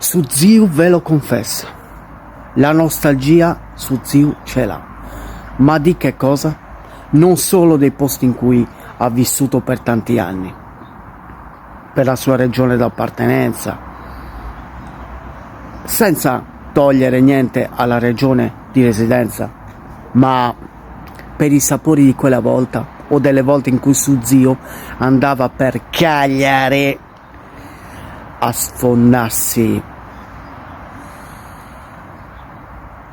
Su Ziu ve lo confesso, la nostalgia su Ziu ce l'ha, ma di che cosa? Non solo dei posti in cui ha vissuto per tanti anni, per la sua regione d'appartenenza, senza togliere niente alla regione di residenza, ma per i sapori di quella volta o delle volte in cui su Zio andava per Cagliari a sfondarsi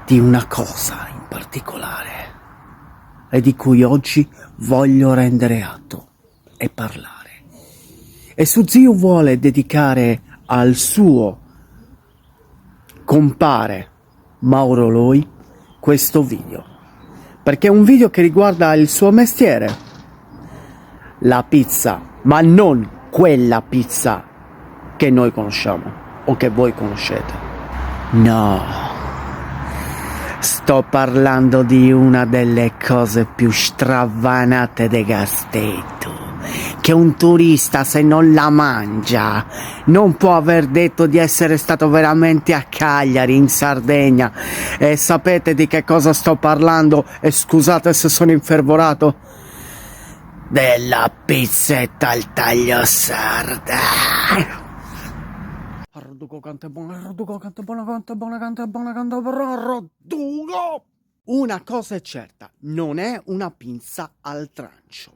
di una cosa in particolare e di cui oggi voglio rendere atto e parlare. E su Zio vuole dedicare al suo compare Mauro Loi questo video, perché è un video che riguarda il suo mestiere, la pizza, ma non quella pizza che noi conosciamo o che voi conoscete. No, sto parlando di una delle cose più stravanate de Gasteto, che un turista, se non la mangia, non può aver detto di essere stato veramente a Cagliari, in Sardegna. E sapete di che cosa sto parlando? E scusate se sono infervorato. Della pizzetta al taglio sarda. Una cosa è certa, non è una pizza al trancio.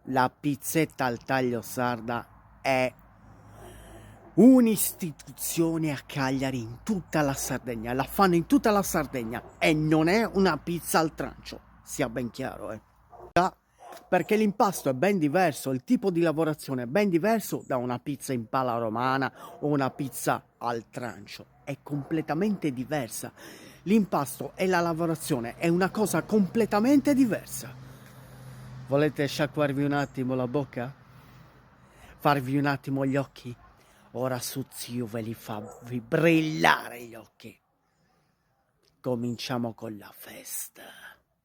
La pizzetta al taglio sarda è un'istituzione a Cagliari, in tutta la Sardegna. La fanno in tutta la Sardegna e non è una pizza al trancio, sia ben chiaro, perché l'impasto è ben diverso, il tipo di lavorazione è ben diverso da una pizza in pala romana o una pizza al trancio, è completamente diversa. L'impasto e la lavorazione è una cosa completamente diversa. Volete sciacquarvi un attimo la bocca? Farvi un attimo gli occhi? Ora su Zio ve li fa brillare gli occhi. Cominciamo con la festa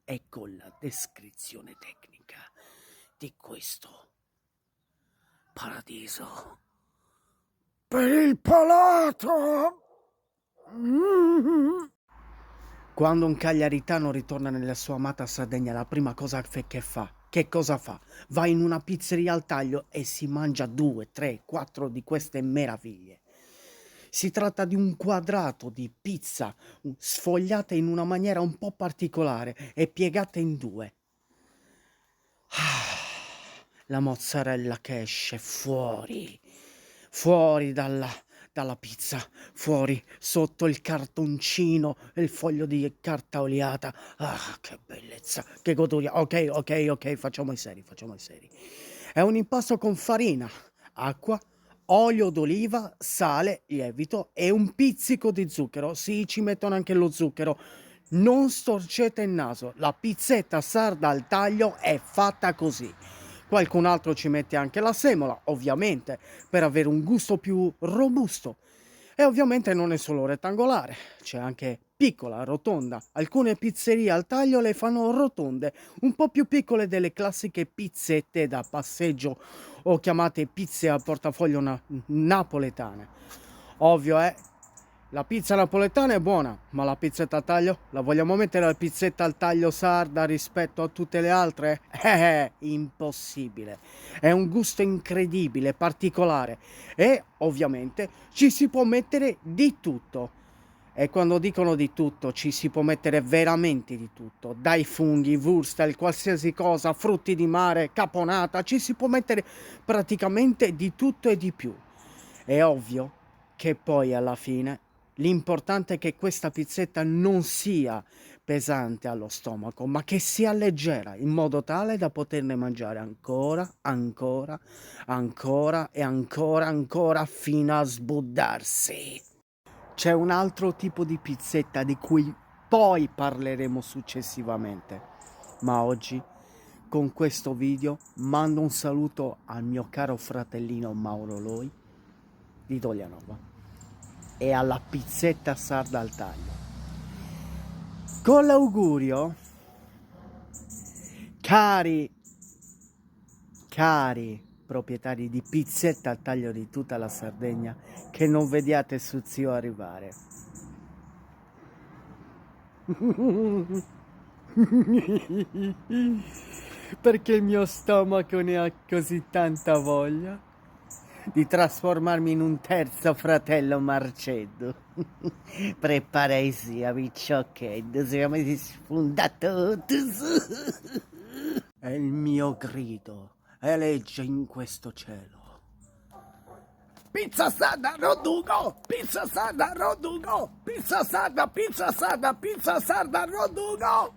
e con la descrizione tecnica di questo paradiso per il palato. Quando un cagliaritano ritorna nella sua amata Sardegna, la prima cosa che fa? Che cosa fa? Va in una pizzeria al taglio e si mangia 2, 3, 4 di queste meraviglie. Si tratta di un quadrato di pizza sfogliata in una maniera un po' particolare e piegata in due. La mozzarella che esce fuori dalla pizza, fuori sotto il cartoncino e il foglio di carta oliata. Ah, che bellezza, che goduria. Ok, facciamo i seri. È un impasto con farina, acqua, olio d'oliva, sale, lievito e un pizzico di zucchero. Sì, ci mettono anche lo zucchero. Non storcete il naso, la pizzetta sarda al taglio è fatta così. Qualcun altro ci mette anche la semola, ovviamente, per avere un gusto più robusto. E ovviamente non è solo rettangolare, c'è anche piccola, rotonda. Alcune pizzerie al taglio le fanno rotonde, un po' più piccole delle classiche pizzette da passeggio o chiamate pizze a portafoglio napoletane. Ovvio, la pizza napoletana è buona, ma la pizzetta al taglio? La vogliamo mettere la pizzetta al taglio sarda rispetto a tutte le altre? Impossibile. È un gusto incredibile, particolare e ovviamente ci si può mettere di tutto. E quando dicono di tutto, ci si può mettere veramente di tutto. Dai funghi, wurstel, qualsiasi cosa, frutti di mare, caponata, ci si può mettere praticamente di tutto e di più. È ovvio che poi alla fine l'importante è che questa pizzetta non sia pesante allo stomaco, ma che sia leggera, in modo tale da poterne mangiare ancora fino a sbuddarsi. C'è un altro tipo di pizzetta di cui poi parleremo successivamente, ma oggi con questo video mando un saluto al mio caro fratellino Mauro Loi di Doglianova e alla pizzetta sarda al taglio, con l'augurio, cari proprietari di pizzetta al taglio di tutta la Sardegna, che non vediate su Zio arrivare. Perché il mio stomaco ne ha così tanta voglia di trasformarmi in un terzo fratello Marceddu. Preparesi, amicciocchetto, siamo sfondato. È il mio grido, elegge in questo cielo. Pizza sarda Rodugo! Pizza sarda Rodugo! Pizza sarda, pizza sarda, pizza sarda Rodugo!